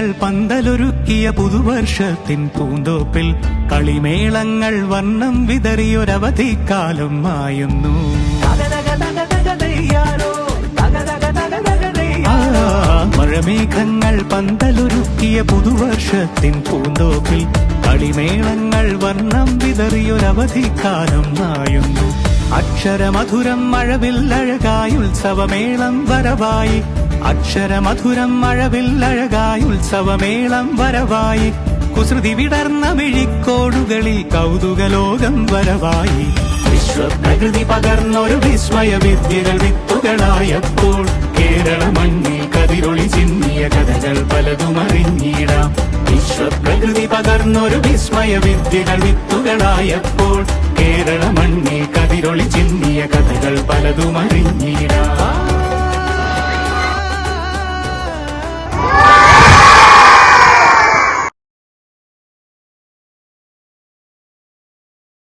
കളിമേഘങ്ങൾ പന്തലൊരുക്കിയ പുതുവർഷത്തിൻ പൂന്തോപ്പിൽ കളിമേളങ്ങൾ വർണ്ണം വിതറിയൊരവധിക്കാലം മായുന്നു. മഴമേഘങ്ങൾ പന്തലൊരുക്കിയ പുതുവർഷത്തിൻ പൂന്തോപ്പിൽ കളിമേളങ്ങൾ വർണ്ണം വിതറിയൊരവധിക്കാലം മായുന്നു. അക്ഷരമധുരം മഴവില്ലഴകായി ഉത്സവമേളം വരവായി, അക്ഷരമധുരം മഴവില്ലഴകായി ഉത്സവമേളം വരവായി, കുസൃതി വിടർന്ന മിഴിക്കോടുകളിൽ കൗതുകലോകം വരവായി. വിശ്വപ്രകൃതി പകർന്നൊരു വിസ്മയ വിദ്യകൾ വിത്തുകളായപ്പോൾ കേരള മണ്ണിൽ കതിരൊളി ചിന്നിയ കഥകൾ പലതും അറിഞ്ഞിടാം. വിശ്വപ്രകൃതി പകർന്നൊരു വിസ്മയ വിദ്യകൾ വിത്തുകളായപ്പോൾ കേരള മണ്ണിൽ കതിരൊളി ചിന്നിയ കഥകൾ പലതും അറിഞ്ഞിടാം.